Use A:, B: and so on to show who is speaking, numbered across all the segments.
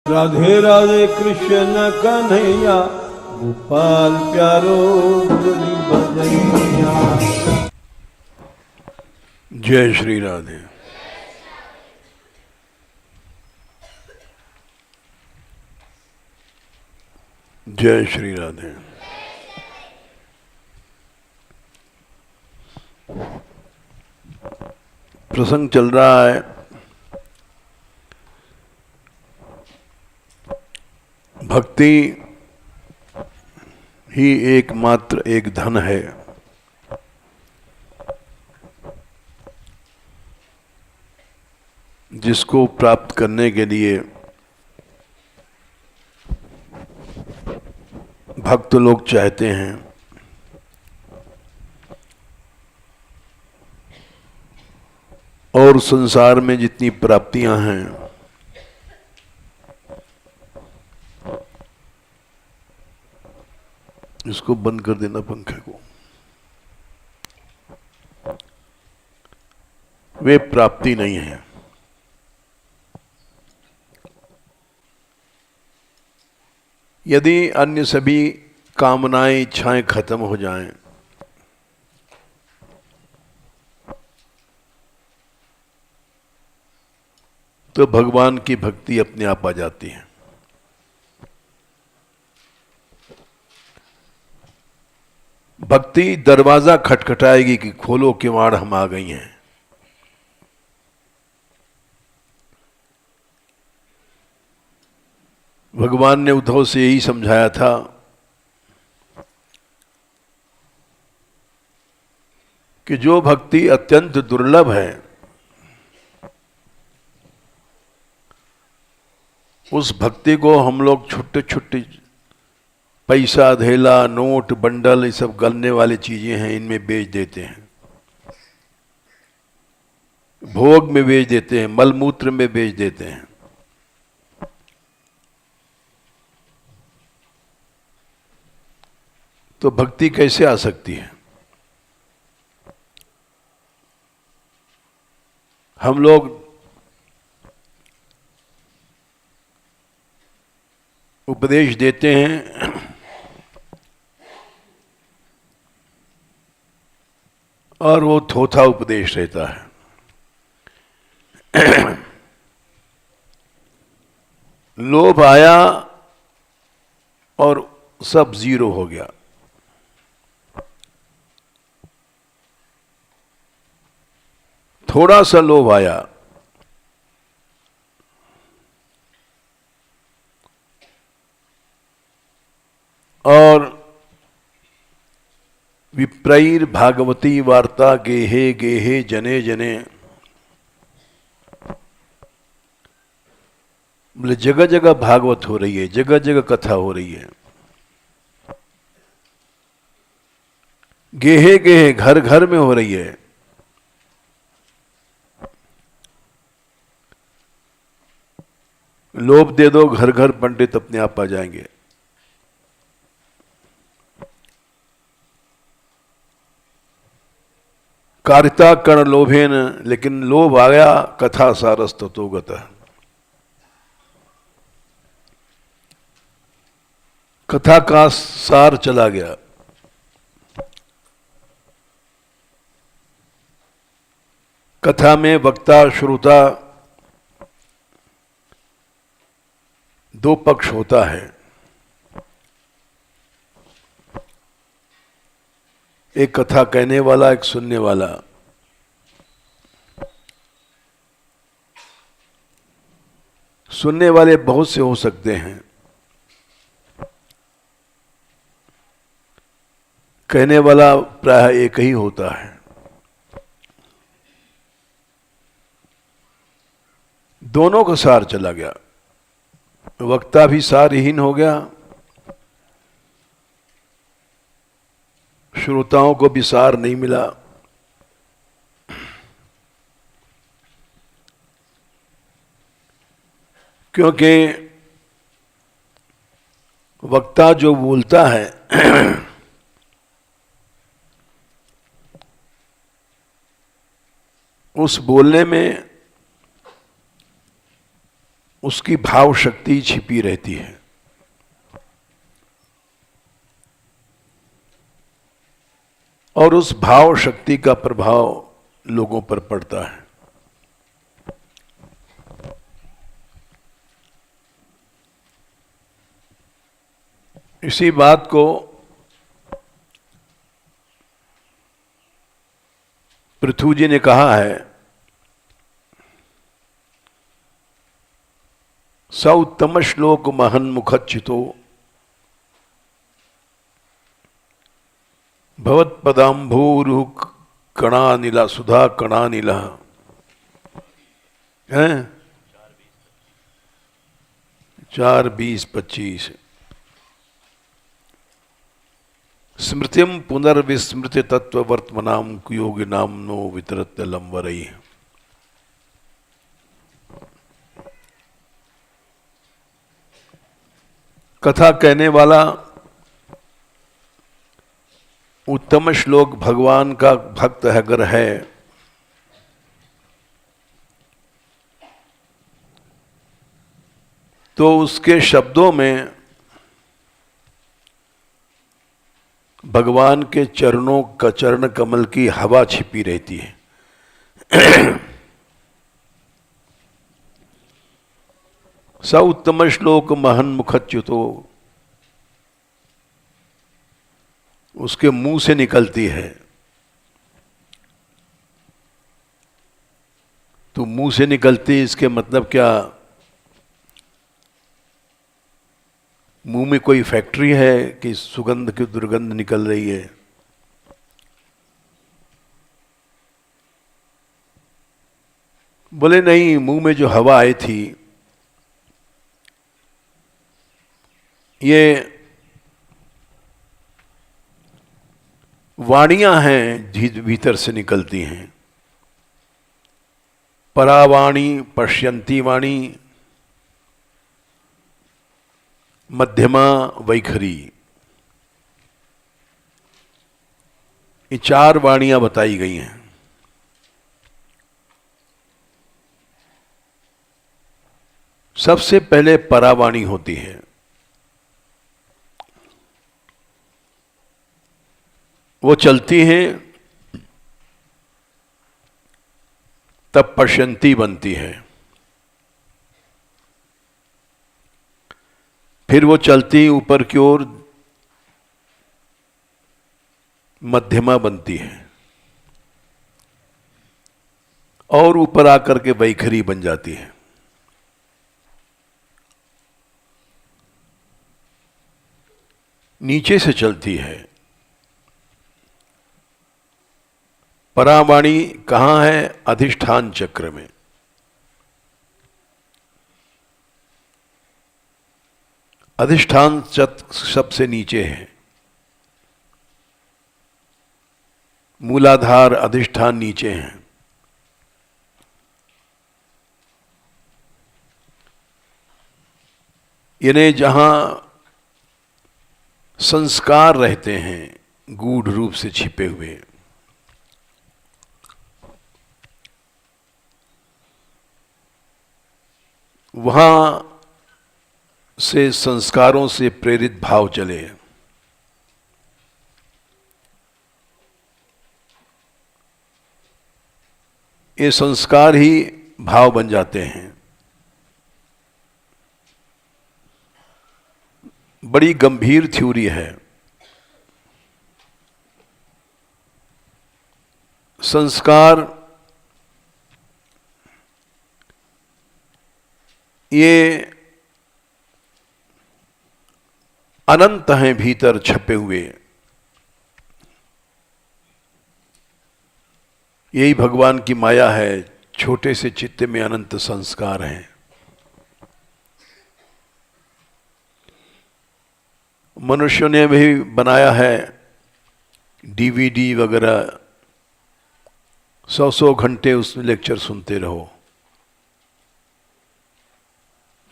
A: राधे राधे कृष्ण कन्हैया, गोपाल प्यारो मुरली बजैया।
B: जय श्री राधे। जय श्री राधे। प्रसंग चल रहा है भक्ति ही एकमात्र एक धन है जिसको प्राप्त करने के लिए भक्त लोग चाहते हैं। और संसार में जितनी प्राप्तियां हैं इसको बंद कर देना पंखे को, वे प्राप्ति नहीं है। यदि अन्य सभी कामनाएं इच्छाएं खत्म हो जाएं तो भगवान की भक्ति अपने आप आ जाती है। भक्ति दरवाजा खटखटाएगी कि खोलो किवाड़, हम आ गई हैं। भगवान ने उद्धव से यही समझाया था कि जो भक्ति अत्यंत दुर्लभ है उस भक्ति को हम लोग छोटे छोटे पैसा, धेला, नोट, बंडल, ये सब गलने वाली चीजें हैं, इनमें बेच देते हैं, भोग में बेच देते हैं, मलमूत्र में बेच देते हैं। तो भक्ति कैसे आ सकती है? हम लोग उपदेश देते हैं और वो थोथा उपदेश रहता है। लोभ आया और सब जीरो हो गया। थोड़ा सा लोभ आया और विप्रैर भागवती वार्ता गेहे गेहे जने जने, बोले जगह जगह भागवत हो रही है, जगह जगह कथा हो रही है। गेहे गेहे घर घर में हो रही है। लोभ दे दो, घर घर पंडित अपने आप आ जाएंगे। कारिता कर्ण लोभेन, लेकिन लोभ आ गया, कथा सारस ततोगत, कथा का सार चला गया। कथा में वक्ता श्रोता दो पक्ष होता है। एक कथा कहने वाला, एक सुनने वाला। सुनने वाले बहुत से हो सकते हैं, कहने वाला प्राय एक ही होता है। दोनों का सार चला गया। वक्ता भी सारहीन हो गया, श्रोताओं को भी सार नहीं मिला। क्योंकि वक्ता जो बोलता है उस बोलने में उसकी भाव शक्ति छिपी रहती है। और उस भाव शक्ति का प्रभाव लोगों पर पड़ता है। इसी बात को पृथु जी ने कहा है, स उत्तम श्लोक महन मुखच्युतो भवत पदाम्भूरु कणानिला सुधा कणानिला है 4:20-25 स्मृतिम पुनर्विस्मृति तत्व वर्तमानाम कुयोगी नामनो वितरत्य लंबरई। कथा कहने वाला उत्तम श्लोक भगवान का भक्त अगर है तो उसके शब्दों में भगवान के चरणों का चरण कमल की हवा छिपी रहती है। स उत्तम श्लोक महन मुखच्युतो, उसके मुंह से निकलती है। तो मुंह से निकलती, इसके मतलब क्या मुंह में कोई फैक्ट्री है कि सुगंध की दुर्गंध निकल रही है? बोले नहीं, मुंह में जो हवा आई थी ये वाणियां हैं, भीतर से निकलती हैं। परावाणी, पश्यंती वाणी, मध्यमा, वैखरी, ये 4 वाणियां बताई गई हैं। सबसे पहले परावाणी होती है। वो चलती हैं तब पश्यंती बनती है। फिर वो चलती ऊपर की ओर, मध्यमा बनती है और ऊपर आकर के वैखरी बन जाती है। नीचे से चलती है। परावाणी कहाँ है? अधिष्ठान चक्र में। अधिष्ठान चक्र सबसे नीचे है। मूलाधार, अधिष्ठान नीचे हैं। यानी जहां संस्कार रहते हैं गूढ़ रूप से छिपे हुए, वहां से संस्कारों से प्रेरित भाव चले। ये संस्कार ही भाव बन जाते हैं। बड़ी गंभीर थ्योरी है। संस्कार ये अनंत हैं, भीतर छपे हुए। यही भगवान की माया है। छोटे से चित्त में अनंत संस्कार हैं। मनुष्यों ने भी बनाया है डीवीडी वगैरह, 100 घंटे उसमें लेक्चर सुनते रहो।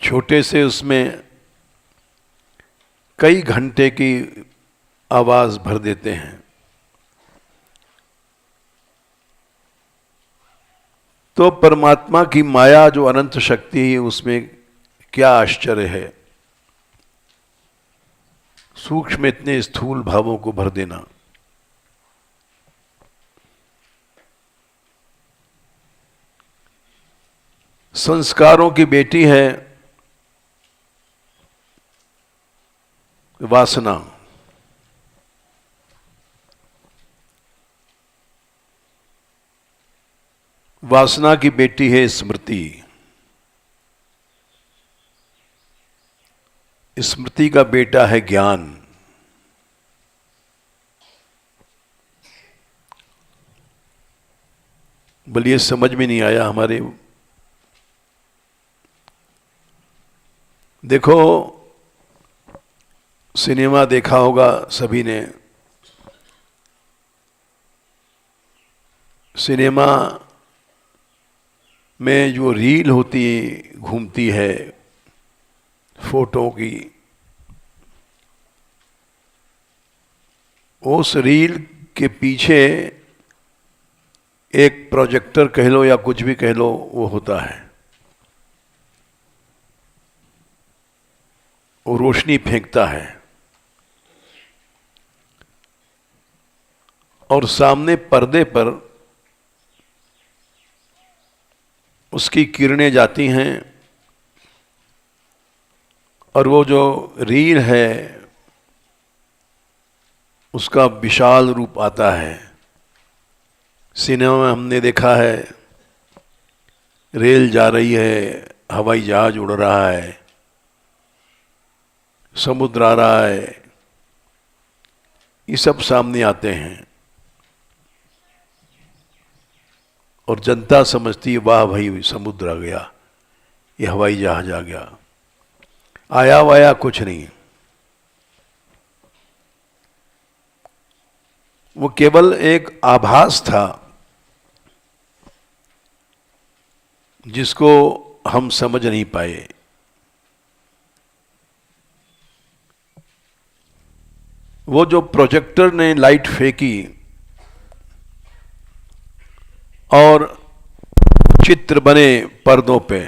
B: छोटे से उसमें कई घंटे की आवाज भर देते हैं। तो परमात्मा की माया जो अनंत शक्ति है, उसमें क्या आश्चर्य है, सूक्ष्म इतने स्थूल भावों को भर देना। संस्कारों की बेटी है वासना। वासना की बेटी है स्मृति। स्मृति का बेटा है ज्ञान। बोलिए समझ में नहीं आया हमारे। देखो सिनेमा देखा होगा सभी ने। सिनेमा में जो रील होती घूमती है फोटो की, उस रील के पीछे एक प्रोजेक्टर कह लो या कुछ भी कह लो वो होता है। वो रोशनी फेंकता है और सामने पर्दे पर उसकी किरणें जाती हैं और वो जो रील है उसका विशाल रूप आता है। सिनेमा में हमने देखा है रेल जा रही है, हवाई जहाज उड़ रहा है, समुद्र आ रहा है, ये सब सामने आते हैं और जनता समझती है वाह भाई समुद्र आ गया, ये हवाई जहाज आ गया। आया वाया कुछ नहीं, वो केवल एक आभास था जिसको हम समझ नहीं पाए। वो जो प्रोजेक्टर ने लाइट फेंकी और चित्र बने पर्दों पे,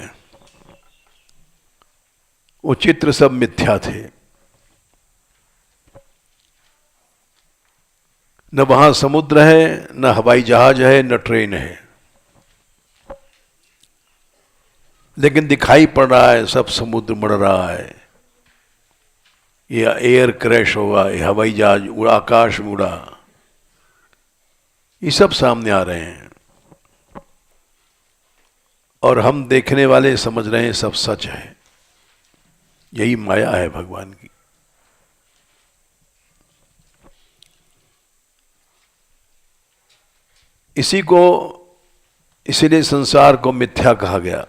B: वो चित्र सब मिथ्या थे। न वहां समुद्र है, न हवाई जहाज है, न ट्रेन है, लेकिन दिखाई पड़ रहा है सब समुद्र मर रहा है, ये एयर क्रैश होगा, ये हवाई जहाज उड़ा, आकाश में उड़ा, ये सब सामने आ रहे हैं और हम देखने वाले समझ रहे हैं सब सच है। यही माया है भगवान की। इसी को, इसीलिए संसार को मिथ्या कहा गया।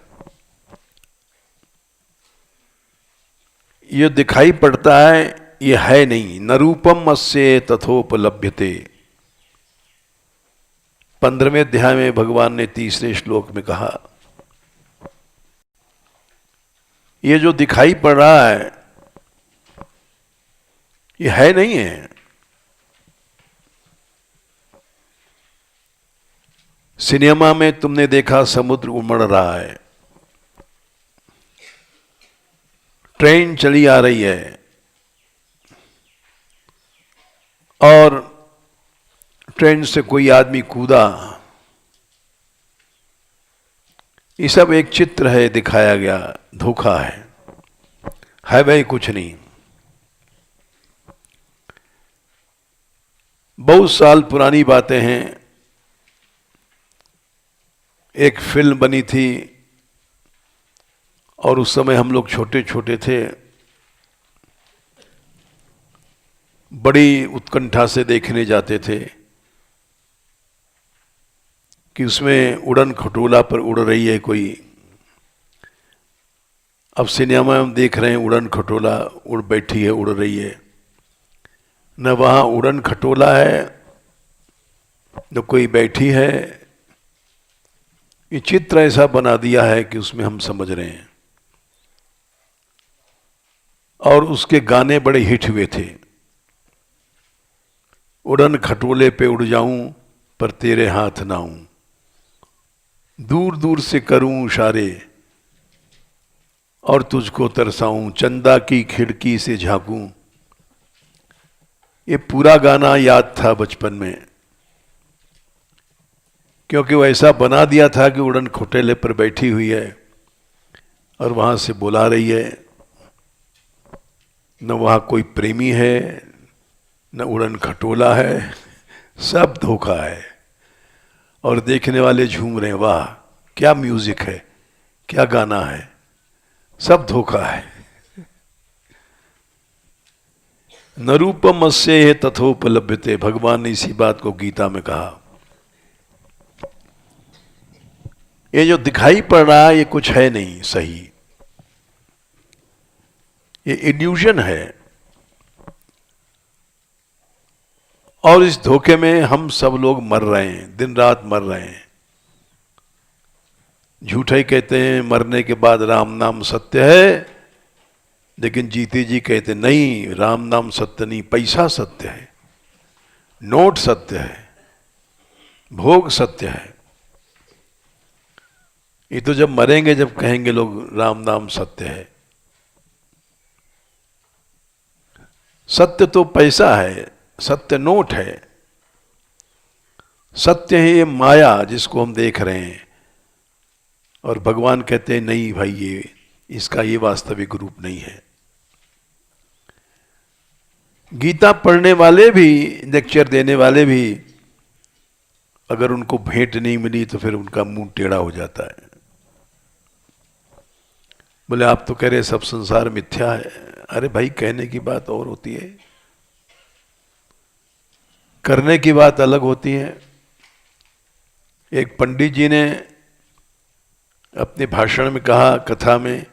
B: ये दिखाई पड़ता है, ये है नहीं। न रूपम अस्य तथोपलभ्यते, 15वें अध्याय में भगवान ने 3रे श्लोक में कहा, ये जो दिखाई पड़ रहा है ये है नहीं है। सिनेमा में तुमने देखा समुद्र उमड़ रहा है, ट्रेन चली आ रही है और ट्रेन से कोई आदमी कूदा, ये सब एक चित्र है, दिखाया गया, धोखा है भाई कुछ नहीं। बहुत साल पुरानी बातें हैं। एक फिल्म बनी थी और उस समय हम लोग छोटे छोटे थे, बड़ी उत्कंठा से देखने जाते थे कि उसमें उड़न खटोला पर उड़ रही है कोई। अब सिनेमा में हम देख रहे हैं उड़न खटोला उड़ बैठी है, उड़ रही है, न वहां उड़न खटोला है न कोई बैठी है। ये चित्र ऐसा बना दिया है कि उसमें हम समझ रहे हैं। और उसके गाने बड़े हिट हुए थे, उड़न खटोले पे उड़ जाऊं पर तेरे हाथ ना आऊं, दूर दूर से करूं इशारे और तुझको तरसाऊं, चंदा की खिड़की से झांकूं। ये पूरा गाना याद था बचपन में, क्योंकि वो ऐसा बना दिया था कि उड़न खटोले पर बैठी हुई है और वहां से बुला रही है। न वहां कोई प्रेमी है, न उड़न खटोला है, सब धोखा है। और देखने वाले झूम रहे हैं, वाह क्या म्यूजिक है, क्या गाना है, सब धोखा है। न रूपमस्य तथोपलभ्यते, भगवान ने इसी बात को गीता में कहा। ये जो दिखाई पड़ रहा है ये कुछ है नहीं सही, ये इल्यूजन है। और इस धोखे में हम सब लोग मर रहे हैं, दिन रात मर रहे हैं। झूठे कहते हैं मरने के बाद राम नाम सत्य है, लेकिन जीते जी कहते नहीं, राम नाम सत्य नहीं, पैसा सत्य है, नोट सत्य है, भोग सत्य है। ये तो जब मरेंगे जब कहेंगे लोग राम नाम सत्य है। सत्य तो पैसा है, सत्य नोट है, सत्य है ये माया जिसको हम देख रहे हैं। और भगवान कहते हैं नहीं भाई, ये इसका ये वास्तविक रूप नहीं है। गीता पढ़ने वाले भी, लेक्चर देने वाले भी, अगर उनको भेंट नहीं मिली तो फिर उनका मुंह टेढ़ा हो जाता है। बोले आप तो कह रहे सब संसार मिथ्या है। अरे भाई कहने की बात और होती है, करने की बात अलग होती है। एक पंडित जी ने अपने भाषण में कहा, कथा में,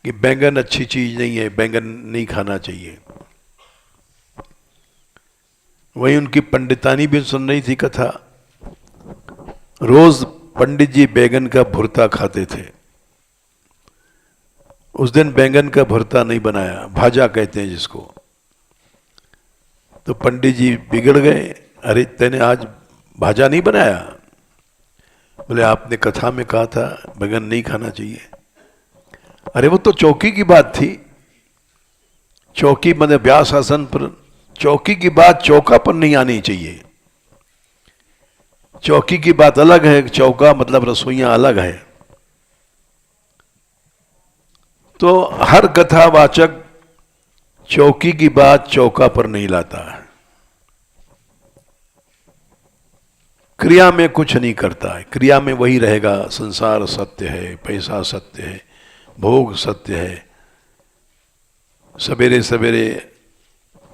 B: कि बैंगन अच्छी चीज नहीं है, बैंगन नहीं खाना चाहिए। वहीं उनकी पंडितानी भी सुन रही थी कथा। रोज पंडित जी बैंगन का भुर्ता खाते थे। उस दिन बैंगन का भुर्ता नहीं बनाया, भाजा कहते हैं जिसको। तो पंडित जी बिगड़ गए, अरे तेने आज भाजा नहीं बनाया? बोले आपने कथा में कहा था बैंगन नहीं खाना चाहिए। अरे वो तो चौकी की बात थी, चौकी मतलब व्यास आसन पर, चौकी की बात चौका पर नहीं आनी चाहिए। चौकी की बात अलग है, चौका मतलब रसोइयां अलग है। तो हर कथावाचक चौकी की बात चौका पर नहीं लाता है, क्रिया में कुछ नहीं करता है। क्रिया में वही रहेगा, संसार सत्य है, पैसा सत्य है, भोग सत्य है। सवेरे सवेरे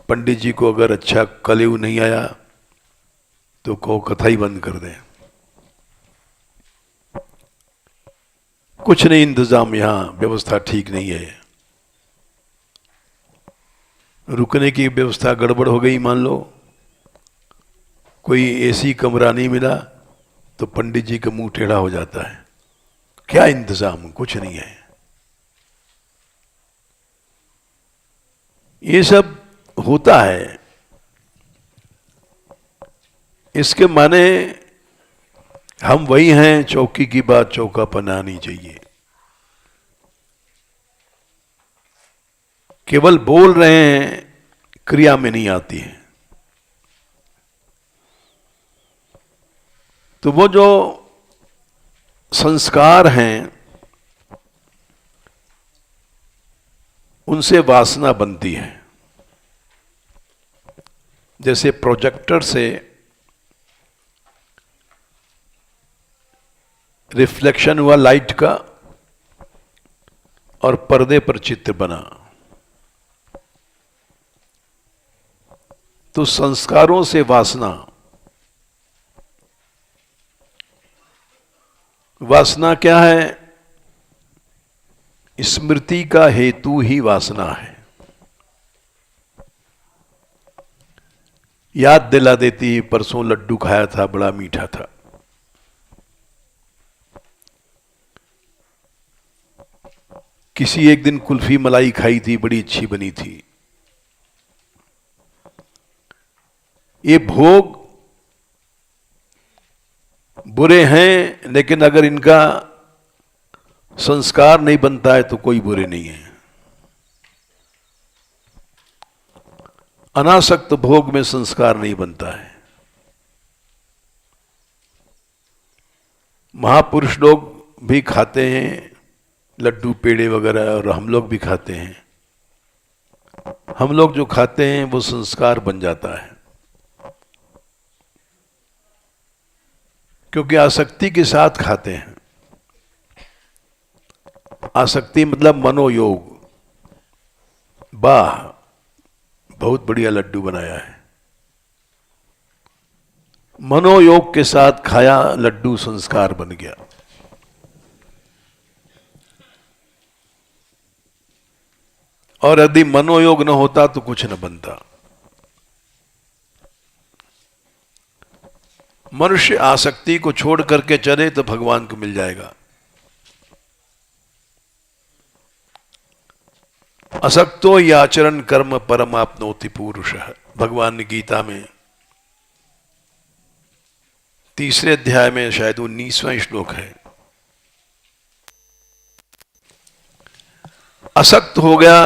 B: पंडित जी को अगर अच्छा कलेऊ नहीं आया तो कहो कथा ही बंद कर दें। कुछ नहीं इंतजाम, यहां व्यवस्था ठीक नहीं है। रुकने की व्यवस्था गड़बड़ हो गई, मान लो कोई एसी कमरा नहीं मिला तो पंडित जी का मुंह टेढ़ा हो जाता है। क्या इंतजाम, कुछ नहीं है। ये सब होता है। इसके माने हम वही हैं, चौकी की बात चौका पर आनी चाहिए। केवल बोल रहे हैं, क्रिया में नहीं आती है। तो वो जो संस्कार हैं उनसे वासना बनती है। जैसे प्रोजेक्टर से रिफ्लेक्शन हुआ लाइट का और पर्दे पर चित्र बना, तो संस्कारों से वासना, वासना क्या है? स्मृति का हेतु ही वासना है। याद दिला देती, परसों लड्डू खाया था, बड़ा मीठा था। किसी एक दिन कुल्फी मलाई खाई थी, बड़ी अच्छी बनी थी। ये भोग बुरे हैं, लेकिन अगर इनका संस्कार नहीं बनता है तो कोई बुरे नहीं है। अनासक्त भोग में संस्कार नहीं बनता है। महापुरुष लोग भी खाते हैं लड्डू पेड़े वगैरह, और हम लोग भी खाते हैं। हम लोग जो खाते हैं वो संस्कार बन जाता है, क्योंकि आसक्ति के साथ खाते हैं। आसक्ति मतलब मनोयोग। वाह, बहुत बढ़िया लड्डू बनाया है। मनोयोग के साथ खाया लड्डू, संस्कार बन गया। और यदि मनोयोग न होता तो कुछ न बनता। मनुष्य आसक्ति को छोड़ करके चले तो भगवान को मिल जाएगा। असक्तो याचरण कर्म परमाप्नोति पुरुषः। भगवान ने गीता में 3 अध्याय में शायद 19वां श्लोक है। असक्त हो गया,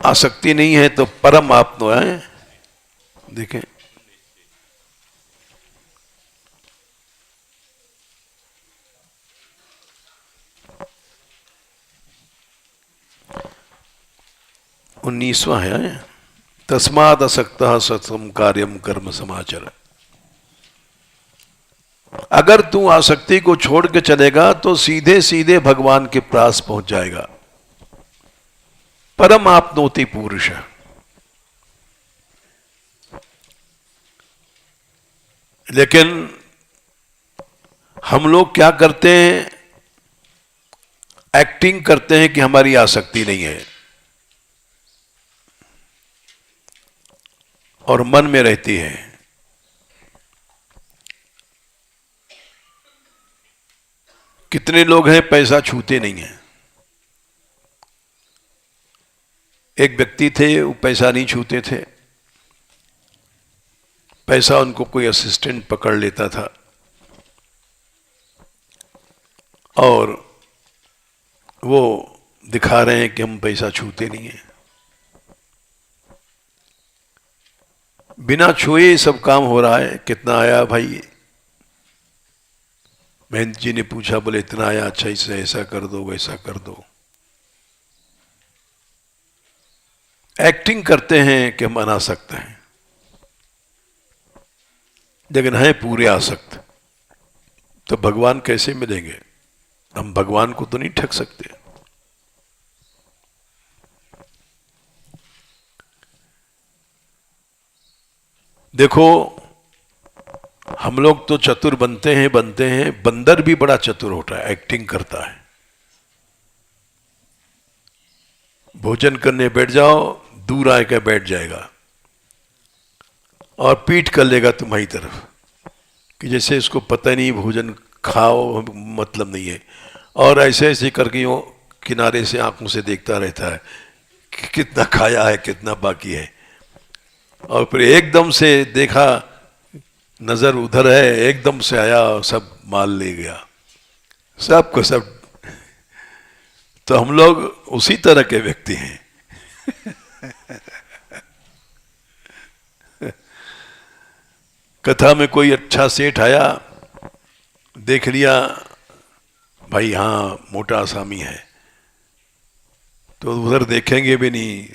B: आसक्ति नहीं है तो परम आपनो है। देखें, उन्नीसवां है, तस्माद असक्तः सतम कार्यम कर्म समाचर। अगर तू आसक्ति को छोड़ के चलेगा तो सीधे सीधे भगवान के पास पहुंच जाएगा। परम आपनोति पुरुष। लेकिन हम लोग क्या करते हैं, एक्टिंग करते हैं कि हमारी आसक्ति नहीं है और मन में रहती है। कितने लोग हैं पैसा छूते नहीं हैं। एक व्यक्ति थे, वो पैसा नहीं छूते थे। पैसा उनको कोई असिस्टेंट पकड़ लेता था और वो दिखा रहे हैं कि हम पैसा छूते नहीं हैं। बिना छुए सब काम हो रहा है। कितना आया भाई? महंत जी ने पूछा, बोले इतना आया, अच्छा इसे ऐसा कर दो वैसा कर दो। एक्टिंग करते हैं कि हम अनासक्त हैं, लेकिन हैं पूरे आसक्त। तो भगवान कैसे मिलेंगे? हम भगवान को तो नहीं ठग सकते। देखो, हम लोग तो चतुर बनते हैं। बंदर भी बड़ा चतुर होता है, एक्टिंग करता है। भोजन करने बैठ जाओ, दूर आके बैठ जाएगा और पीठ कर लेगा तुम्हारी तरफ कि जैसे इसको पता नहीं भोजन खाओ मतलब नहीं है। और ऐसे ऐसे करके वो किनारे से आंखों से देखता रहता है कि कितना खाया है, कितना बाकी है। और फिर एकदम से देखा, नजर उधर है, एकदम से आया और सब माल ले गया, सब को सब। तो हम लोग उसी तरह के व्यक्ति हैं। कथा में कोई अच्छा सेठ आया, देख लिया भाई हाँ मोटा आसामी है, तो उधर देखेंगे भी नहीं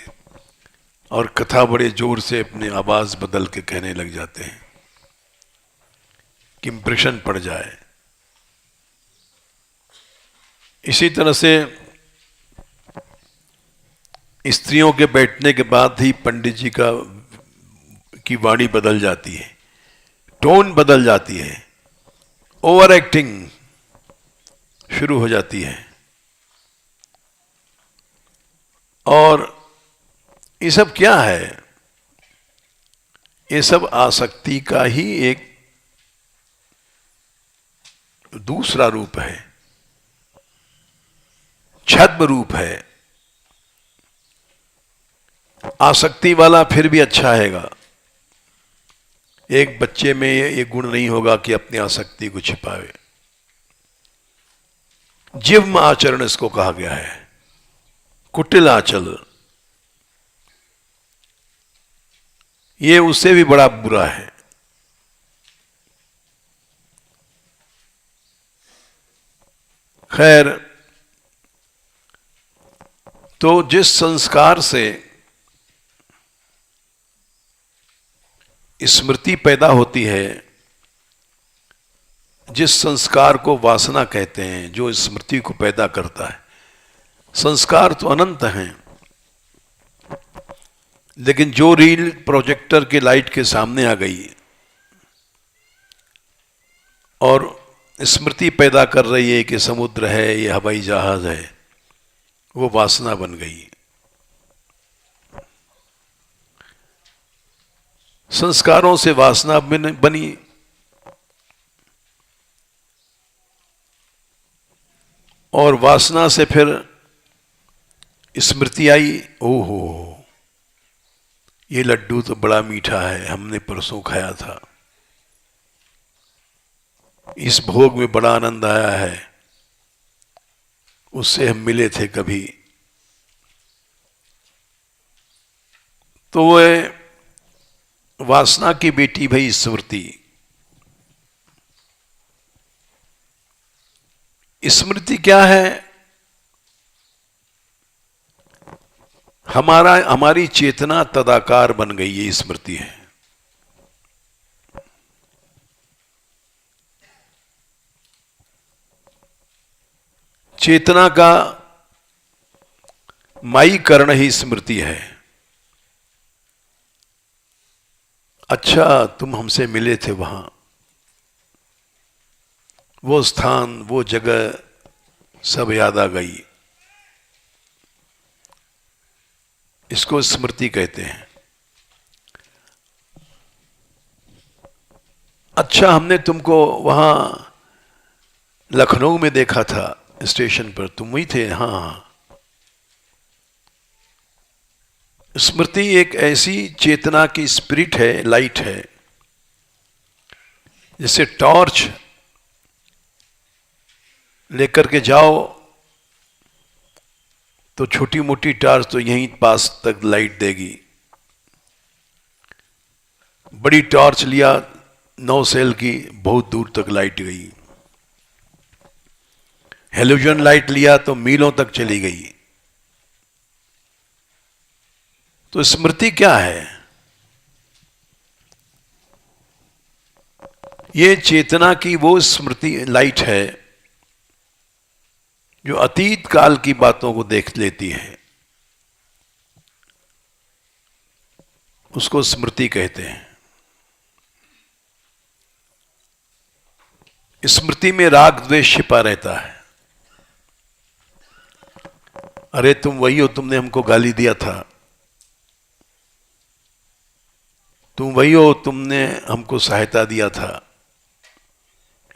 B: और कथा बड़े जोर से अपनी आवाज बदल के कहने लग जाते हैं कि इंप्रेशन पड़ जाए। इसी तरह से स्त्रियों के बैठने के बाद ही पंडित जी की वाणी बदल जाती है, टोन बदल जाती है, ओवर एक्टिंग शुरू हो जाती है। और ये सब क्या है? ये सब आसक्ति का ही एक दूसरा रूप है, छद्म रूप है। आसक्ति वाला फिर भी अच्छा हैगा। एक बच्चे में ये गुण नहीं होगा कि अपनी आसक्ति को छिपावे। जिव्म आचरण इसको कहा गया है, कुटिल आचरण। ये उससे भी बड़ा बुरा है। खैर, तो जिस संस्कार से स्मृति पैदा होती है, जिस संस्कार को वासना कहते हैं, जो स्मृति को पैदा करता है, संस्कार तो अनंत हैं, लेकिन जो रील प्रोजेक्टर के लाइट के सामने आ गई और स्मृति पैदा कर रही है कि समुद्र है, ये हवाई जहाज है, वो वासना बन गई। संस्कारों से वासना बनी, और वासना से फिर स्मृति आई, ओहो ये लड्डू तो बड़ा मीठा है, हमने परसों खाया था, इस भोग में बड़ा आनंद आया है, उससे हम मिले थे कभी। तो वह वासना की बेटी भई स्मृति। स्मृति क्या है? हमारी चेतना तदाकार बन गई, ये स्मृति है। चेतना का माईकरण ही स्मृति है। अच्छा, तुम हमसे मिले थे वहां, वो स्थान, वो जगह सब याद आ गई, इसको स्मृति कहते हैं। अच्छा, हमने तुमको वहां लखनऊ में देखा था, स्टेशन पर तुम वही थे, हाँ। स्मृति एक ऐसी चेतना की स्पिरिट है, लाइट है, जैसे टॉर्च लेकर के जाओ तो छोटी मोटी टॉर्च तो यहीं पास तक लाइट देगी, बड़ी टॉर्च लिया 9 सेल की, बहुत दूर तक लाइट गई, हेलोजन लाइट लिया तो मीलों तक चली गई। तो स्मृति क्या है? ये चेतना की वो स्मृति लाइट है जो अतीत काल की बातों को देख लेती है, उसको स्मृति कहते हैं। स्मृति में राग द्वेष छिपा रहता है। अरे तुम वही हो, तुमने हमको गाली दिया था, तुम वही हो, तुमने हमको सहायता दिया था,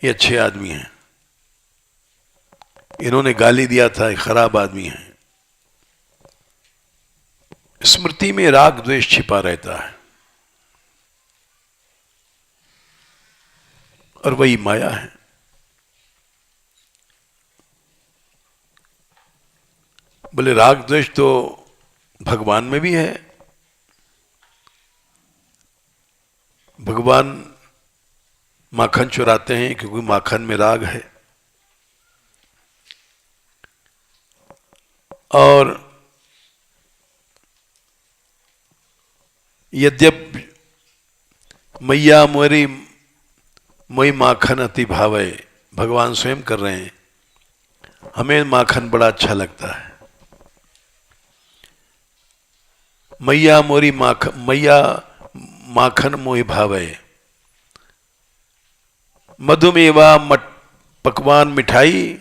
B: ये अच्छे आदमी हैं, इन्होंने गाली दिया था, ये खराब आदमी हैं। स्मृति में राग द्वेष छिपा रहता है, और वही माया है। बोले राग द्वेष तो भगवान में भी है। भगवान माखन चुराते हैं क्योंकि माखन में राग है, और यद्यप मैया मोरी मोई माखन अति भावे, भगवान स्वयं कर रहे हैं, हमें माखन बड़ा अच्छा लगता है। मैया मोरी मैया माखन मोहि भावे, मधुमेवा पकवान मिठाई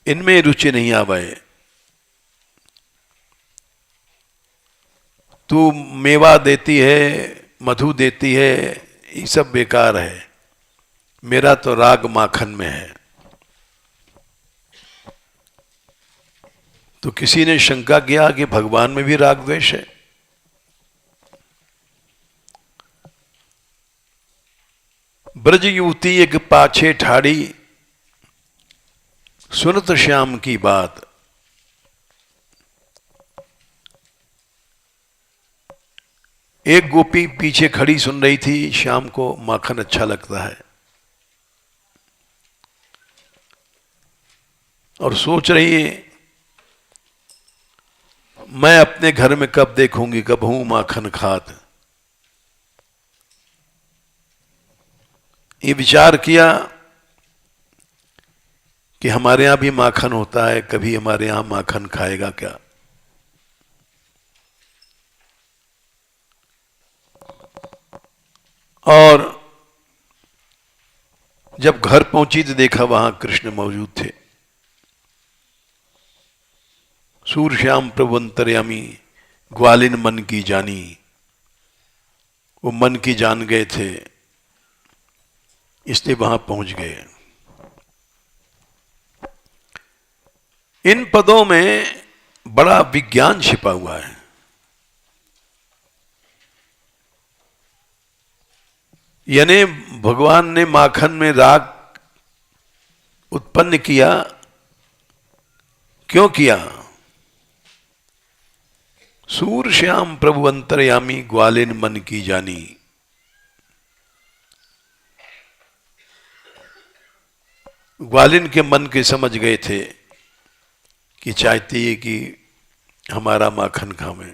B: इनमें रुचि नहीं आवे। तू मेवा देती है, मधु देती है, ये सब बेकार है, मेरा तो राग माखन में है। तो किसी ने शंका किया कि भगवान में भी राग द्वेष है। ब्रज युवती एक पाछे ठाड़ी, सुनत श्याम की बात। एक गोपी पीछे खड़ी सुन रही थी, श्याम को माखन अच्छा लगता है और सोच रही है मैं अपने घर में कब देखूंगी, कब हूं माखन खात। ये विचार किया कि हमारे यहां भी माखन होता है, कभी हमारे यहां माखन खाएगा क्या। और जब घर पहुंची तो देखा वहां कृष्ण मौजूद थे। सूर श्याम प्रभु अंतर्यामी, ग्वालिन मन की जानी। वो मन की जान गए थे, इसलिए वहां पहुंच गए। इन पदों में बड़ा विज्ञान छिपा हुआ है। यानी भगवान ने माखन में राग उत्पन्न किया। क्यों किया? सूर श्याम प्रभु अंतर्यामी, ग्वालिन मन की जानी। ग्वालिन के मन के समझ गए थे कि चाहती है कि हमारा माखन खावे,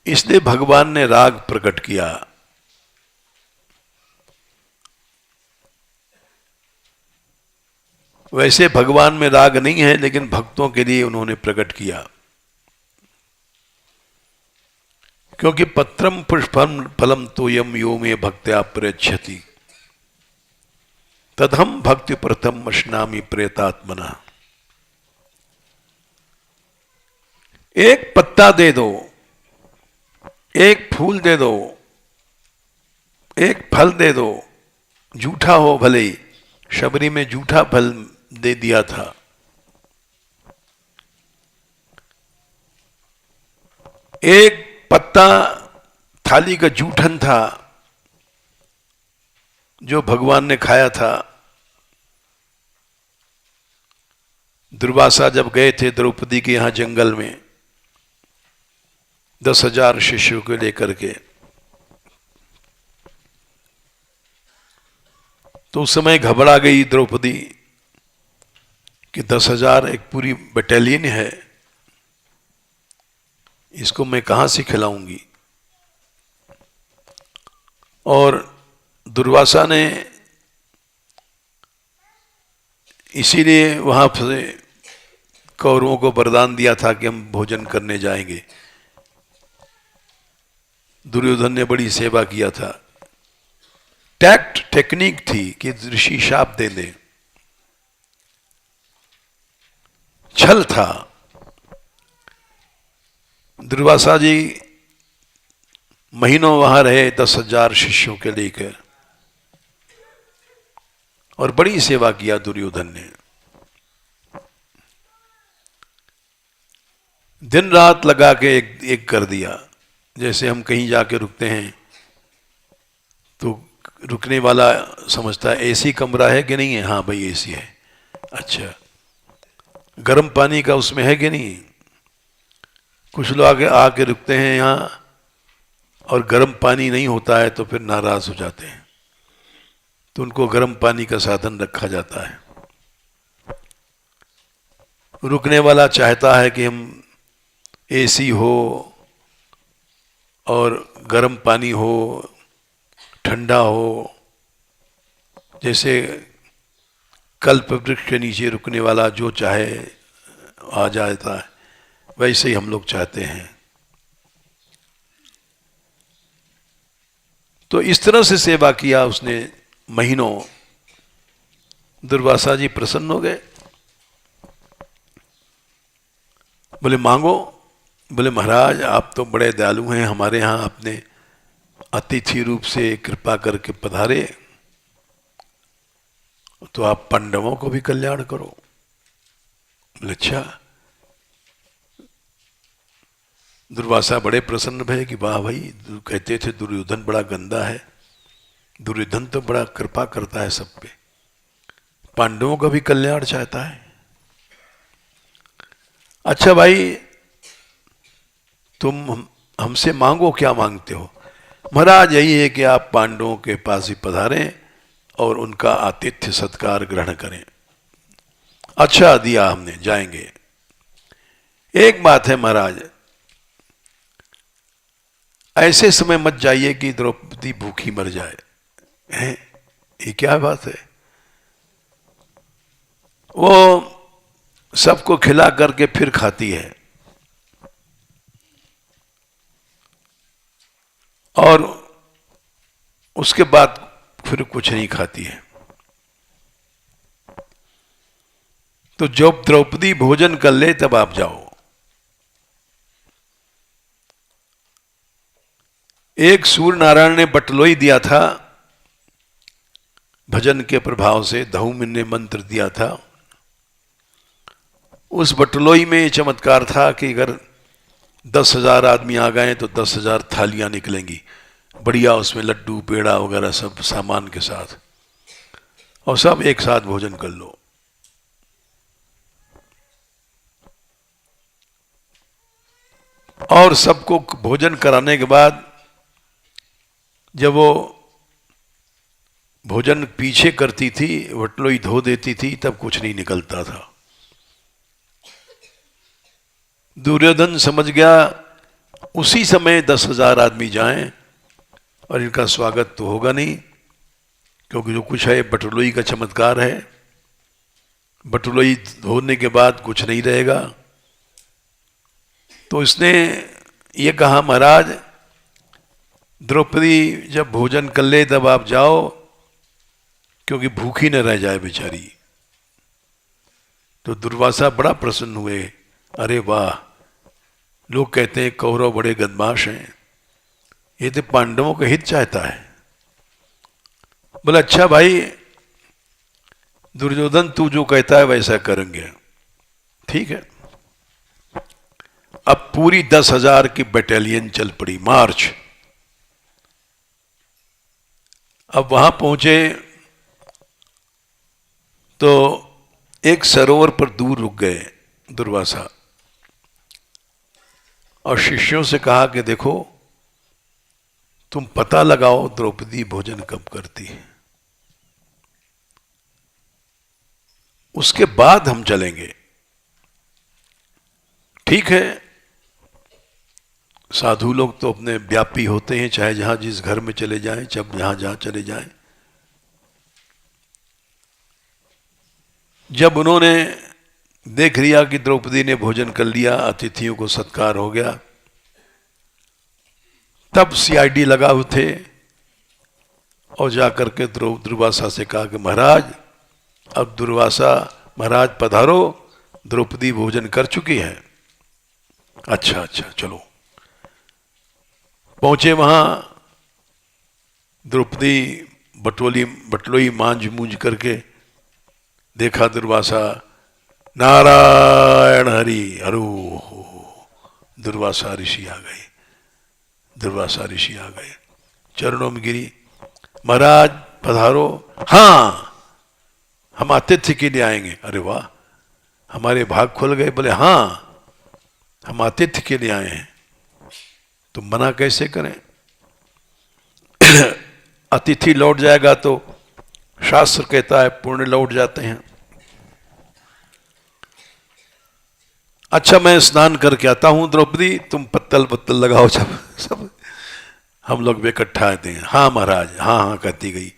B: इसलिए भगवान ने राग प्रकट किया। वैसे भगवान में राग नहीं है, लेकिन भक्तों के लिए उन्होंने प्रकट किया। क्योंकि पत्रम पुष्पम फलम तोयम यो मे भक्त्या प्रयच्छति तदहम भक्ति प्रथम अश्नामि प्रेतात्मना। एक पत्ता दे दो, एक फूल दे दो, एक फल दे दो, जूठा हो भले ही। शबरी में जूठा फल दे दिया था। एक पत्ता थाली का जूठन था जो भगवान ने खाया था। दुर्वासा जब गए थे द्रौपदी के यहां जंगल में 10,000 शिष्यों को लेकर के, तो उस समय घबरा गई द्रौपदी कि 10,000 एक पूरी बटालियन है, इसको मैं कहां से खिलाऊंगी। और दुर्वासा ने इसीलिए वहां से कौरवों को वरदान दिया था कि हम भोजन करने जाएंगे। दुर्योधन ने बड़ी सेवा किया था। टैक्ट टेक्निक थी कि ऋषि शाप दे दे, छल था। दुर्वासा जी महीनों वहां रहे 10,000 शिष्यों के लेकर, और बड़ी सेवा किया दुर्योधन ने। दिन रात लगा के एक कर दिया। जैसे हम कहीं जाके रुकते हैं तो रुकने वाला समझता है एसी कमरा है कि नहीं है, हाँ भाई एसी है, अच्छा गर्म पानी का उसमें है कि नहीं। कुछ लोग आके रुकते हैं यहाँ और गर्म पानी नहीं होता है तो फिर नाराज हो जाते हैं, तो उनको गर्म पानी का साधन रखा जाता है। रुकने वाला चाहता है कि हम एसी हो और गर्म पानी हो, ठंडा हो। जैसे कल्प वृक्ष के नीचे रुकने वाला जो चाहे आ जाता है, वैसे ही हम लोग चाहते हैं। तो इस तरह से सेवा किया उसने महीनों। दुर्वासा जी प्रसन्न हो गए, बोले मांगो। बोले महाराज आप तो बड़े दयालु हैं, हमारे यहाँ आपने अतिथि रूप से कृपा करके पधारे, तो आप पांडवों को भी कल्याण करो। बोले अच्छा। दुर्वासा बड़े प्रसन्न भय कि वाह भाई, कहते थे दुर्योधन बड़ा गंदा है, दुर्योधन तो बड़ा कृपा करता है सब पे। पांडवों का भी कल्याण चाहता है। अच्छा भाई, तुम हमसे मांगो, क्या मांगते हो? महाराज यही है कि आप पांडवों के पास ही पधारें और उनका आतिथ्य सत्कार ग्रहण करें। अच्छा, दिया हमने, जाएंगे। एक बात है महाराज, ऐसे समय मत जाइए कि द्रौपदी भूखी मर जाए। हैं? ये क्या बात है? वो सबको खिला करके फिर खाती है और उसके बाद फिर कुछ नहीं खाती है। तो जब द्रौपदी भोजन कर ले तब आप जाओ। एक सूर्य नारायण ने बटलोई दिया था, भजन के प्रभाव से धौम्य ने मंत्र दिया था। उस बटलोई में ये चमत्कार था कि अगर 10,000 आदमी आ गए तो 10,000 थालियां निकलेंगी, बढ़िया, उसमें लड्डू पेड़ा वगैरह सब सामान के साथ, और सब एक साथ भोजन कर लो। और सबको भोजन कराने के बाद जब वो भोजन पीछे करती थी, बटलोई धो देती थी, तब कुछ नहीं निकलता था। दुर्योधन समझ गया उसी समय 10,000 आदमी जाएं और इनका स्वागत तो होगा नहीं, क्योंकि जो कुछ है बटलोई का चमत्कार है। बटलोई धोने के बाद कुछ नहीं रहेगा। तो इसने ये कहा, महाराज द्रौपदी जब भोजन कर ले तब आप जाओ, क्योंकि भूखी न रह जाए बेचारी। तो दुर्वासा बड़ा प्रसन्न हुए। अरे वाह, लोग कहते हैं कौरव बड़े बदमाश हैं, ये तो पांडवों का हित चाहता है। बोला अच्छा भाई दुर्योधन, तू जो कहता है वैसा करेंगे, ठीक है। अब पूरी 10,000 की बटालियन चल पड़ी, मार्च। अब वहां पहुंचे तो एक सरोवर पर दूर रुक गए दुर्वासा और शिष्यों से कहा कि देखो तुम पता लगाओ द्रौपदी भोजन कब करती है, उसके बाद हम चलेंगे। ठीक है, साधु लोग तो अपने व्यापी होते हैं, चाहे जहां जिस घर में चले जाएं, जब जहां चले जाएं। जब उन्होंने देख लिया कि द्रौपदी ने भोजन कर लिया, अतिथियों को सत्कार हो गया, तब सीआईडी लगा हुए थे और जाकर के दुर्वासा से कहा कि महाराज अब दुर्वासा महाराज पधारो, द्रौपदी भोजन कर चुकी है। अच्छा अच्छा चलो। पहुंचे वहां, द्रौपदी बटलोई मांझ मूंझ करके देखा दुर्वासा, नारायण हरि हरो, दुर्वासा ऋषि आ गए। दुर्वासा ऋषि आ गए, चरणों में गिरी, महाराज पधारो। हाँ, हम आतिथ्य के लिए आएंगे। अरे वाह, हमारे भाग खुल गए। बोले हाँ, हम आतिथ्य के लिए आए हैं, तुम मना कैसे करें? अतिथि लौट जाएगा तो शास्त्र कहता है पुण्य लौट जाते हैं। अच्छा मैं स्नान करके आता हूं द्रौपदी, तुम पत्तल पत्तल लगाओ। सब हम लोग इकट्ठा आते हैं। हाँ महाराज, हाँ हाँ कहती गई।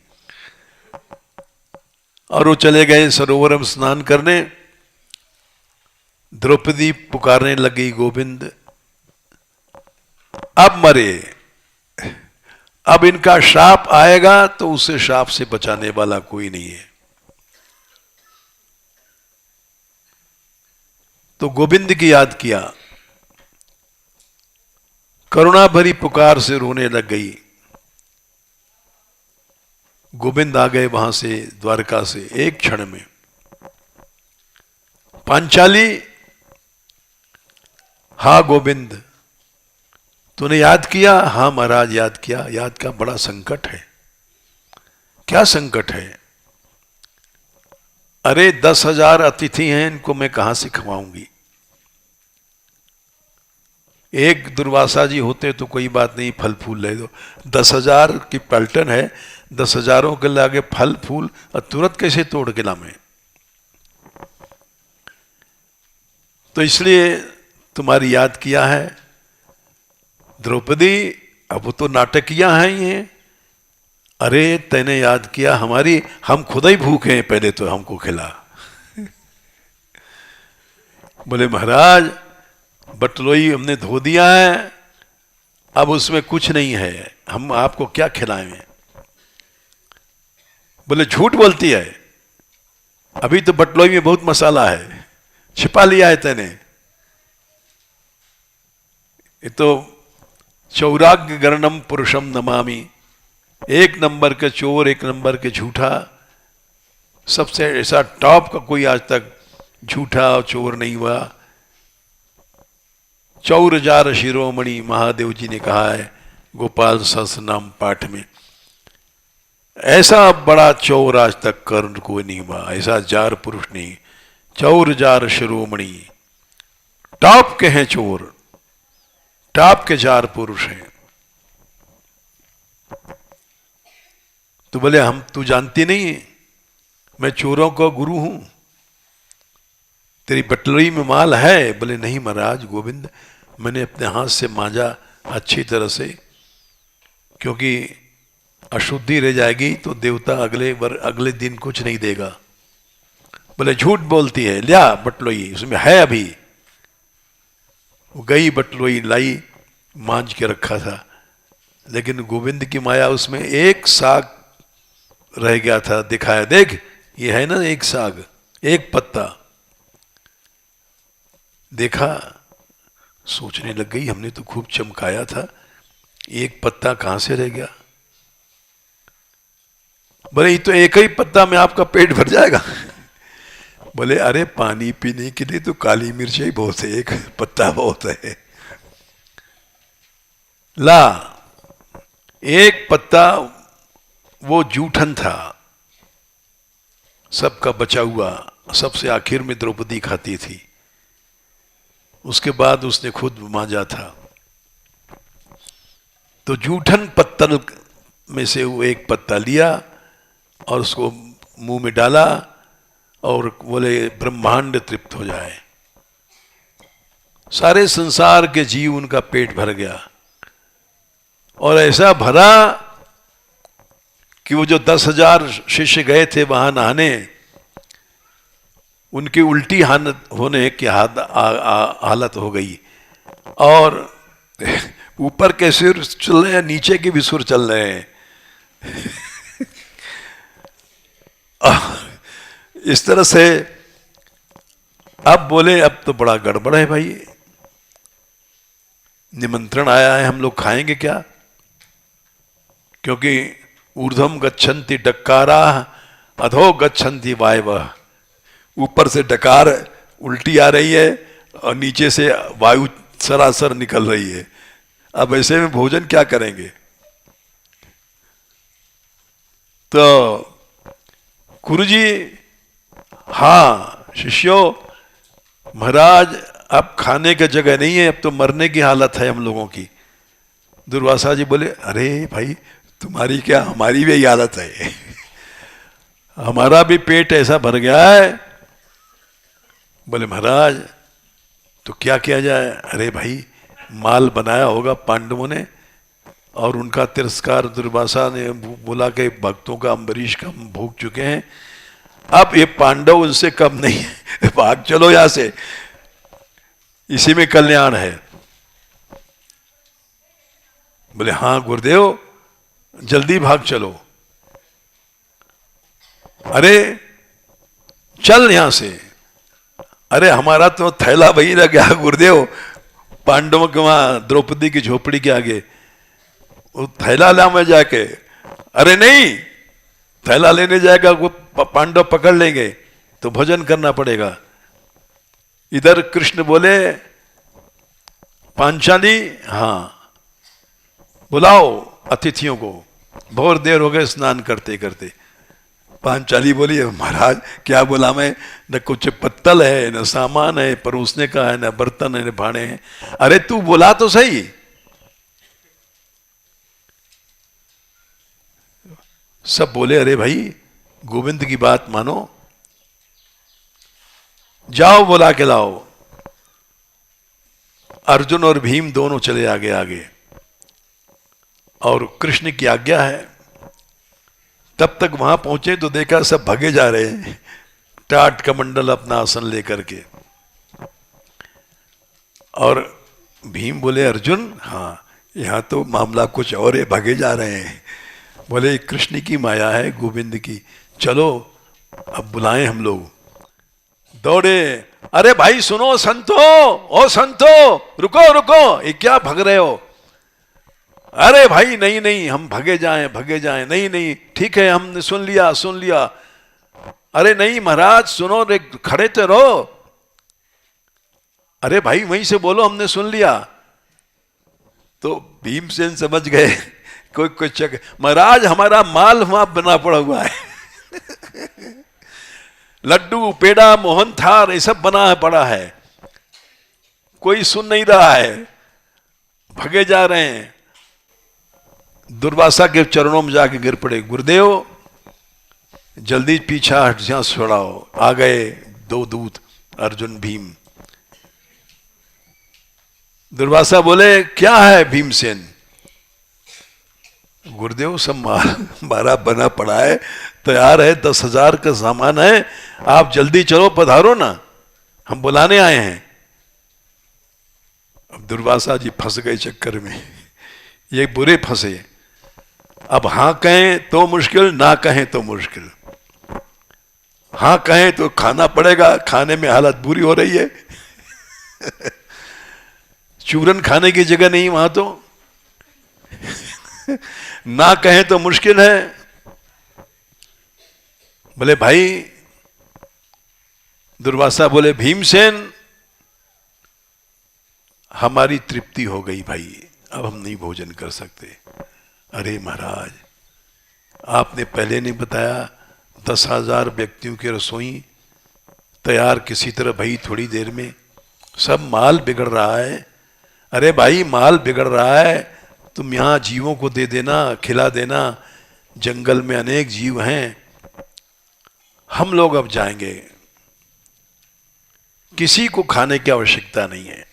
B: और वो चले गए सरोवर में स्नान करने। द्रौपदी पुकारने लगी, गोविंद अब मरे, अब इनका शाप आएगा तो उसे शाप से बचाने वाला कोई नहीं है। तो गोविंद की याद किया, करुणा भरी पुकार से रोने लग गई। गोविंद आ गए वहां से, द्वारका से, एक क्षण में। पांचाली, हा गोविंद तूने याद किया? हाँ महाराज याद किया। याद का बड़ा संकट है। क्या संकट है? अरे 10,000 अतिथि हैं, इनको मैं कहां से खवाऊंगी। एक दुर्वासा जी होते तो कोई बात नहीं, फल फूल ले दो। 10,000 की पलटन है, 10,000 के लागे फल फूल और तुरंत कैसे तोड़ के लामे। तो इसलिए तुम्हारी याद किया है द्रौपदी। अब वो तो नाटकियां हैं ये। अरे तैने याद किया हमारी, हम खुद ही भूखे हैं, पहले तो हमको खिला। बोले महाराज बटलोई हमने धो दिया है, अब उसमें कुछ नहीं है, हम आपको क्या खिलाएं। बोले झूठ बोलती है, अभी तो बटलोई में बहुत मसाला है, छिपा लिया है तैने। ये तो चौराग्य गरणम पुरुषम नमामि, एक नंबर के चोर, एक नंबर के झूठा, सबसे ऐसा टॉप का कोई आज तक झूठा और चोर नहीं हुआ। चौर जार शिरोमणि महादेव जी ने कहा है गोपाल सहस्त्र नाम पाठ में, ऐसा बड़ा चौर आज तक कर्ण कोई नहीं हुआ, ऐसा जार पुरुष नहीं। चौर जार शिरोमणि, टॉप के हैं चोर, टॉप के जार पुरुष हैं। तो बोले हम, तू जानती नहीं मैं चोरों का गुरु हूं, तेरी बटलोई में माल है। बोले नहीं महाराज गोविंद, मैंने अपने हाथ से मांजा अच्छी तरह से, क्योंकि अशुद्धि रह जाएगी तो देवता अगले दिन कुछ नहीं देगा। बोले झूठ बोलती है, लिया बटलोई, उसमें है अभी। वो गई बटलोई लाई, मांझ के रखा था, लेकिन गोविंद की माया उसमें एक साग रह गया था। दिखाया, देख ये है ना एक साग, एक पत्ता। देखा, सोचने लग गई हमने तो खूब चमकाया था, एक पत्ता कहां से रह गया। बोले ये तो एक ही पत्ता में आपका पेट भर जाएगा। बोले अरे पानी पीने के लिए तो काली मिर्च ही बहुत है, एक पत्ता बहुत है। ला, एक पत्ता वो जूठन था, सबका बचा हुआ, सबसे आखिर में द्रौपदी खाती थी, उसके बाद उसने खुद मांजा था। तो जूठन पत्तल में से वो एक पत्ता लिया और उसको मुंह में डाला और बोले ब्रह्मांड तृप्त हो जाए। सारे संसार के जीव, उनका पेट भर गया। और ऐसा भरा कि वो जो 10,000 शिष्य गए थे वहां नहाने, उनकी उल्टी होने की हालत हो गई। और ऊपर के सुर चल रहे हैं, नीचे के भी सुर चल रहे हैं। इस तरह से अब बोले अब तो बड़ा गड़बड़ है भाई, निमंत्रण आया है, हम लोग खाएंगे क्या। क्योंकि ऊर्ध्वम गच्छन्ति डक्कारा अधो गच्छन्ति वायवः, ऊपर से डकार उल्टी आ रही है और नीचे से वायु सरासर निकल रही है। अब ऐसे में भोजन क्या करेंगे। तो गुरुजी, हाँ शिष्यों, महाराज अब खाने का जगह नहीं है, अब तो मरने की हालत है हम लोगों की। दुर्वासा जी बोले अरे भाई तुम्हारी क्या हमारी भी हालत है, हमारा भी पेट ऐसा भर गया है। बोले महाराज तो क्या किया जाए। अरे भाई माल बनाया होगा पांडवों ने और उनका तिरस्कार दुर्वासा ने बोला कि भक्तों का अम्बरीश का हम भोग चुके हैं, अब ये पांडव उनसे कम नहीं है, भाग चलो यहां से, इसी में कल्याण है। बोले हाँ गुरुदेव जल्दी भाग चलो। अरे चल यहां से। अरे हमारा तो थैला वही रह गया गुरुदेव, पांडवों के वहां द्रौपदी की झोपड़ी के आगे, वो थैला ला मैं जाके। अरे नहीं, थैला लेने जाएगा वो पांडव पकड़ लेंगे तो भोजन करना पड़ेगा। इधर कृष्ण बोले पांचाली हाँ बुलाओ अतिथियों को, बहुत देर हो गए स्नान करते करते। पांचाली बोली, महाराज क्या बोला मैं, न कुछ पत्तल है, न सामान है परोसने का है, न बर्तन है, न भाड़े हैं। अरे तू बोला तो सही। सब बोले, अरे भाई गोविंद की बात मानो, जाओ बुला के लाओ। अर्जुन और भीम दोनों चले आगे आगे, और कृष्ण की आज्ञा है। तब तक वहां पहुंचे तो देखा सब भगे जा रहे हैं, टाट कमंडल अपना आसन लेकर के। और भीम बोले, अर्जुन हाँ, यहां तो मामला कुछ और है, भगे जा रहे हैं। बोले कृष्ण की माया है, गोविंद की, चलो अब बुलाएं हम लोग। दौड़े, अरे भाई सुनो संतो, ओ संतो, रुको रुको, ये क्या भग रहे हो? अरे भाई नहीं नहीं, हम भगे जाएं, नहीं नहीं ठीक है, हमने सुन लिया सुन लिया। अरे नहीं महाराज सुनो रे, खड़े तो रहो। अरे भाई वहीं से बोलो, हमने सुन लिया। तो भीमसेन समझ गए कोई चक, महाराज हमारा माल वहां बना पड़ा हुआ है लड्डू पेड़ा मोहन थार ये सब बना पड़ा है, कोई सुन नहीं रहा है, भगे जा रहे हैं। दुर्वासा के चरणों में जाके गिर पड़े, गुरुदेव जल्दी पीछा हट जा, छोड़ाओ। आ गए दो दूत, अर्जुन भीम। दुर्वासा बोले, क्या है भीमसेन? गुरुदेव सब मारा बना पड़ा है, तैयार है, 10,000 का सामान है, आप जल्दी चलो, पधारो ना, हम बुलाने आए हैं। अब दुर्वासा जी फंस गए चक्कर में, ये बुरे फंसे। अब हां कहें तो मुश्किल, ना कहें तो मुश्किल। हां कहें तो खाना पड़ेगा, खाने में हालत बुरी हो रही है चूरन खाने की जगह नहीं वहां तो ना कहें तो मुश्किल है। बोले भाई, दुर्वासा बोले, भीमसेन हमारी तृप्ति हो गई भाई, अब हम नहीं भोजन कर सकते। अरे महाराज आपने पहले नहीं बताया, 10,000 व्यक्तियों की रसोई तैयार किसी तरह भाई, थोड़ी देर में सब माल बिगड़ रहा है। अरे भाई माल बिगड़ रहा है, तुम यहां जीवों को दे देना, खिला देना, जंगल में अनेक जीव हैं, हम लोग अब जाएंगे, किसी को खाने की आवश्यकता नहीं है।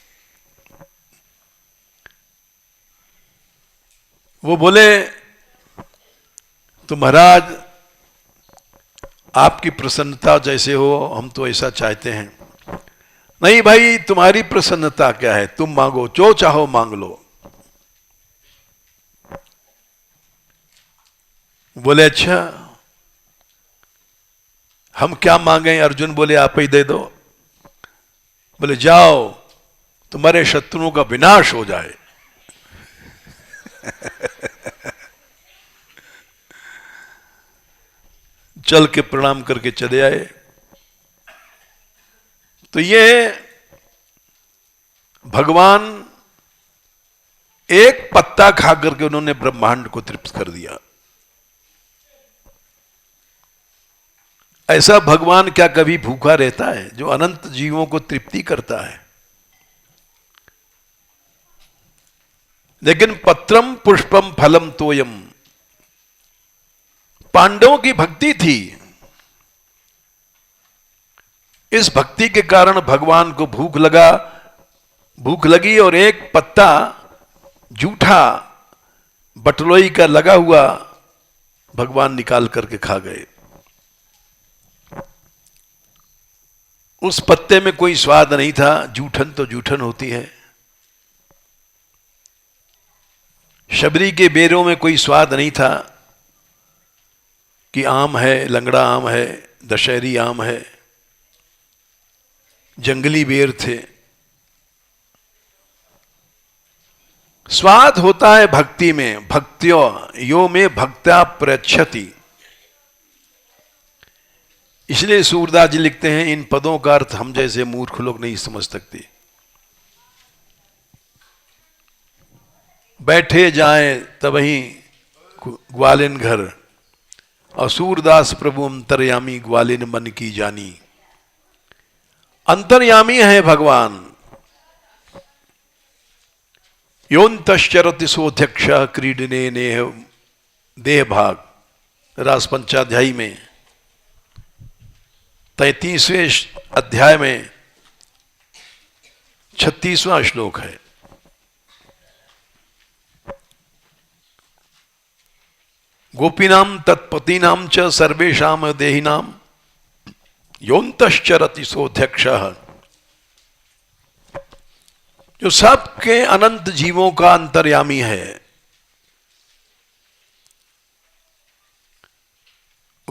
B: वो बोले, तो महाराज आपकी प्रसन्नता जैसे हो, हम तो ऐसा चाहते हैं। नहीं भाई तुम्हारी प्रसन्नता क्या है, तुम मांगो, जो चाहो मांग लो। बोले अच्छा हम क्या मांगे? अर्जुन बोले आप ही दे दो। बोले जाओ तुम्हारे शत्रुओं का विनाश हो जाए चल के प्रणाम करके चले आए। तो ये भगवान एक पत्ता खा करके उन्होंने ब्रह्मांड को तृप्त कर दिया। ऐसा भगवान क्या कभी भूखा रहता है जो अनंत जीवों को तृप्ति करता है? लेकिन पत्रम पुष्पम फलम तोयम, पांडवों की भक्ति थी। इस भक्ति के कारण भगवान को भूख लगी और एक पत्ता जूठा बटलोई का लगा हुआ भगवान निकाल करके खा गए। उस पत्ते में कोई स्वाद नहीं था, जूठन तो जूठन होती है। शबरी के बेरों में कोई स्वाद नहीं था कि आम है, लंगड़ा आम है, दशहरी आम है, जंगली बेर थे। स्वाद होता है भक्ति में, भक्त्यो यो में भक्त्या प्रयच्छति। इसलिए सूरदास जी लिखते हैं, इन पदों का अर्थ हम जैसे मूर्ख लोग नहीं समझ सकते। बैठे जाएं तब ही ग्वालिन घर, और सूरदास प्रभु अंतर्यामी ग्वालिन मन की जानी। अंतर्यामी है भगवान। योन्तश्चरति सोऽध्यक्ष क्रीडने नेह देह भाग, रास पंचाध्यायी में 33वें अध्याय में 36वां श्लोक है। गोपीनाम तत्पतीनाम च सर्वेषाम देहिनाम योन्तश्चरति सोऽध्यक्षः, जो सबके अनंत जीवों का अंतर्यामी है।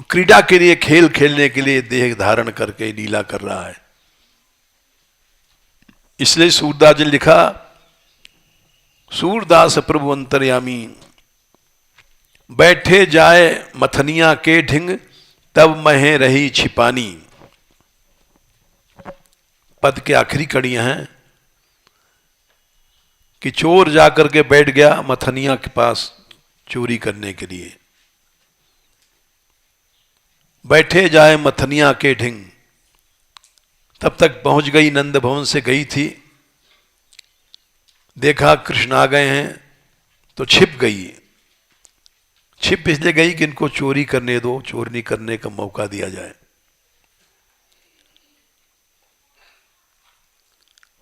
B: क्रीड़ा के लिए, खेल खेलने के लिए देह धारण करके लीला कर रहा है। इसलिए सूरदास ने लिखा, सूरदास प्रभु अंतर्यामी, बैठे जाए मथनिया के ढिंग तब महें रही छिपानी। पद के आखिरी कड़ियां हैं कि चोर जाकर के बैठ गया मथनिया के पास चोरी करने के लिए। बैठे जाए मथनिया के ढिंग, तब तक पहुंच गई, नंद भवन से गई थी, देखा कृष्ण आ गए हैं तो छिप गई। छिप इसलिए गई कि इनको चोरी करने दो, चोरी करने का मौका दिया जाए।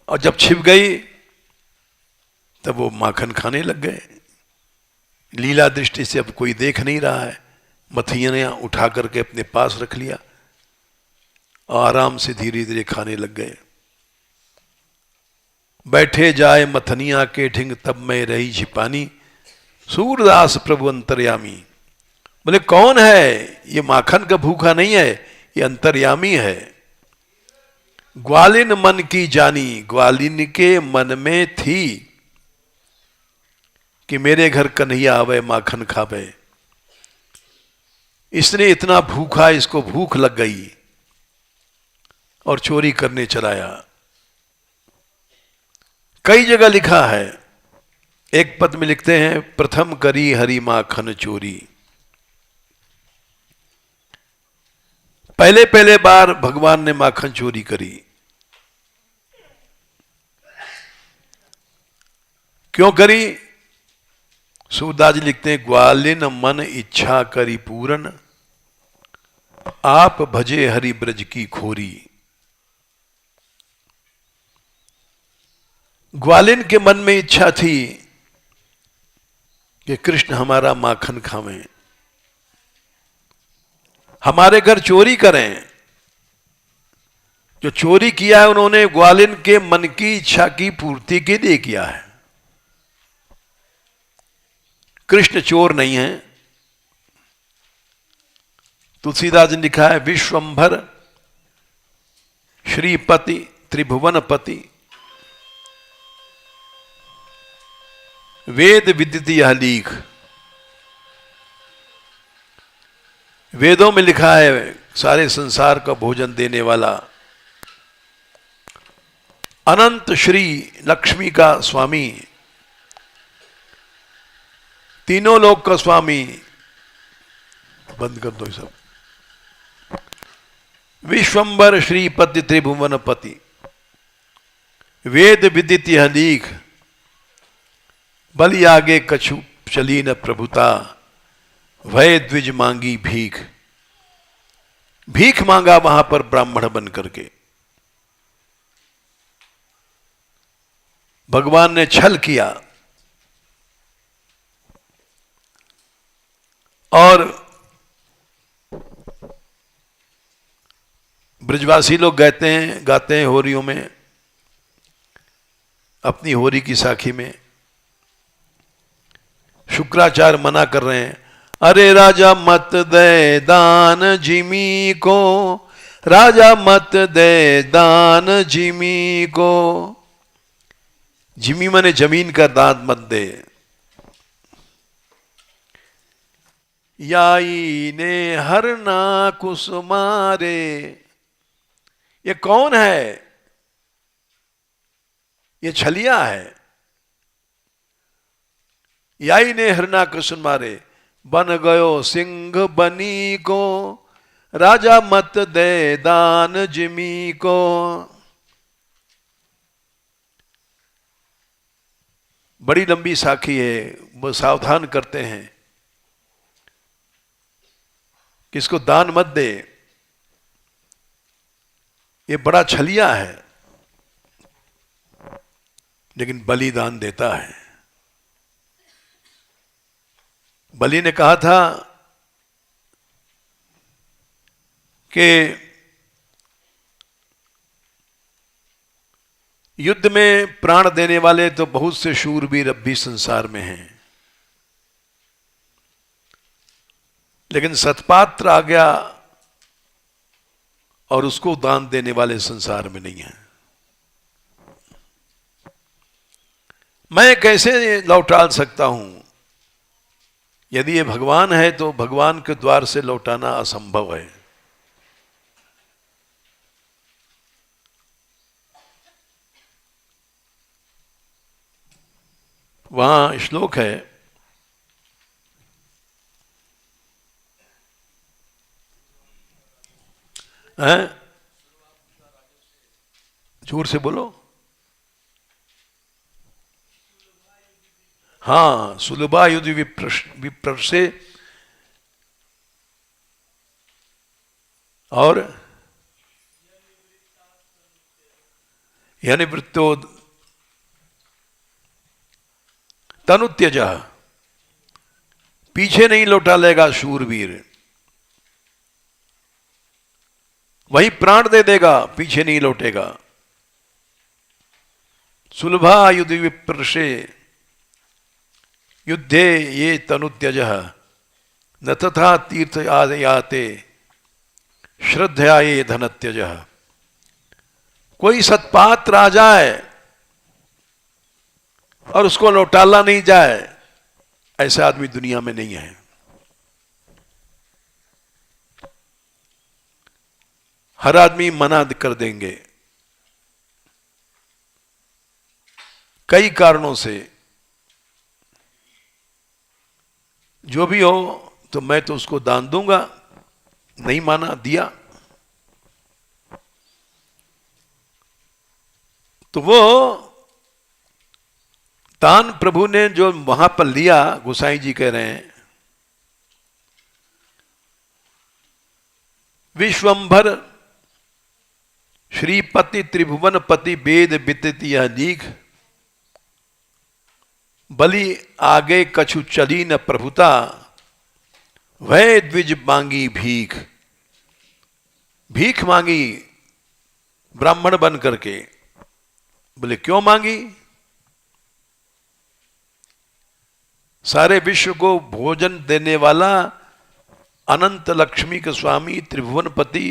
B: और जब छिप गई तब वो माखन खाने लग गए। लीला दृष्टि से अब कोई देख नहीं रहा है, मथियां उठा करके अपने पास रख लिया और आराम से धीरे धीरे खाने लग गए। बैठे जाए मथनिया के ढिंग तब मैं रही छिपानी, सूरदास प्रभु अंतर्यामी। बोले कौन है ये? माखन का भूखा नहीं है, ये अंतर्यामी है। ग्वालिन मन की जानी, ग्वालिन के मन में थी कि मेरे घर कन्हैया आवे माखन खावे। इसने इतना भूखा, इसको भूख लग गई और चोरी करने चलाया। कई जगह लिखा है, एक पद में लिखते हैं, प्रथम करी हरि माखन चोरी। पहले पहले बार भगवान ने माखन चोरी करी। क्यों करी? सूरदास जी लिखते हैं, ग्वालिन मन इच्छा करी पूरन, आप भजे हरि ब्रज की खोरी। ग्वालिन के मन में इच्छा थी कि कृष्ण हमारा माखन खावें, हमारे घर चोरी करें। जो चोरी किया है उन्होंने ग्वालिन के मन की इच्छा की पूर्ति के लिए किया है। कृष्ण चोर नहीं है। तुलसीदास ने लिखा है, विश्वंभर श्रीपति त्रिभुवनपति, वेद विदित यह लीख। वेदों में लिखा है, सारे संसार का भोजन देने वाला, अनंत श्री लक्ष्मी का स्वामी, तीनों लोक का स्वामी। बंद कर दो सब। विश्वंभर श्रीपति त्रिभुवनपति, वेद विदित यह लीख, बलि आगे कछु चली न प्रभुता, भय द्विज मांगी भीख। भीख मांगा वहां पर ब्राह्मण बन करके। भगवान ने छल किया और ब्रजवासी लोग गाते हैं होरियों में, अपनी होरी की साखी में। शुक्राचार्य मना कर रहे हैं, अरे राजा मत दे दान जिमी को, राजा मत दे दान जिमी को। जिमी माने जमीन का दान मत दे। याई ने हरना कुसुमारे, ये कौन है? ये छलिया है। याई ने हरना कुसुम मारे, बन गयो सिंह बनी को, राजा मत दे दान जिमी को। बड़ी लंबी साखी है, वो सावधान करते हैं कि इसको दान मत दे, ये बड़ा छलिया है, लेकिन बलिदान देता है। बलि ने कहा था कि युद्ध में प्राण देने वाले तो बहुत से शूरवीर अब भी संसार में हैं, लेकिन सत्पात्र आ गया और उसको दान देने वाले संसार में नहीं हैं। मैं कैसे लौटा सकता हूं? यदि ये भगवान है तो भगवान के द्वार से लौटाना असंभव है। वहां श्लोक है, जोर से बोलो। हाँ, सुलभा युधि विप्र से, और यानी वृत्तो तनुत्यज, पीछे नहीं लौटा लेगा शूरवीर, वही प्राण दे देगा, पीछे नहीं लौटेगा। सुलभा युधि विप्रशे युद्धे ये तनुत्यज, न तथा तीर्थ आदयाते श्रद्धया ये धनत्यज। कोई सत्पात्र आ जाए और उसको लौटाला नहीं जाए, ऐसा आदमी दुनिया में नहीं है। हर आदमी मना कर देंगे कई कारणों से, जो भी हो तो मैं तो उसको दान दूंगा, नहीं माना, दिया तो वो दान प्रभु ने जो वहां पर लिया, गोसाई जी कह रहे हैं, विश्वंभर श्रीपति त्रिभुवन पति वेद विदित यह लीख, बलि आगे कछु चली न प्रभुता, वह द्विज मांगी भीख। भीख मांगी ब्राह्मण बन करके। बोले क्यों मांगी? सारे विश्व को भोजन देने वाला अनंत लक्ष्मी के स्वामी त्रिभुवनपति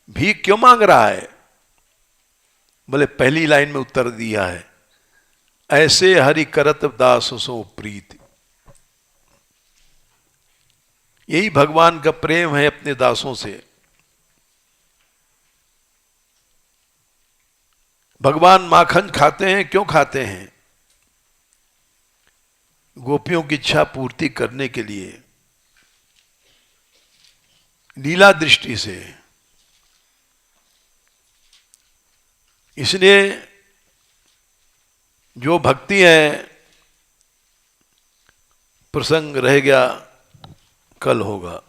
B: भीख क्यों मांग रहा है? बोले पहली लाइन में उत्तर दिया है, ऐसे हरि करत दास सो प्रीति। यही भगवान का प्रेम है अपने दासों से। भगवान माखन खाते हैं, क्यों खाते हैं? गोपियों की इच्छा पूर्ति करने के लिए, लीला दृष्टि से। इसलिए जो भक्ति है, प्रसंग रह गया, कल होगा।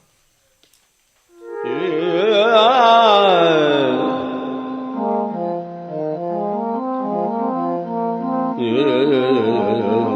A: Yeah.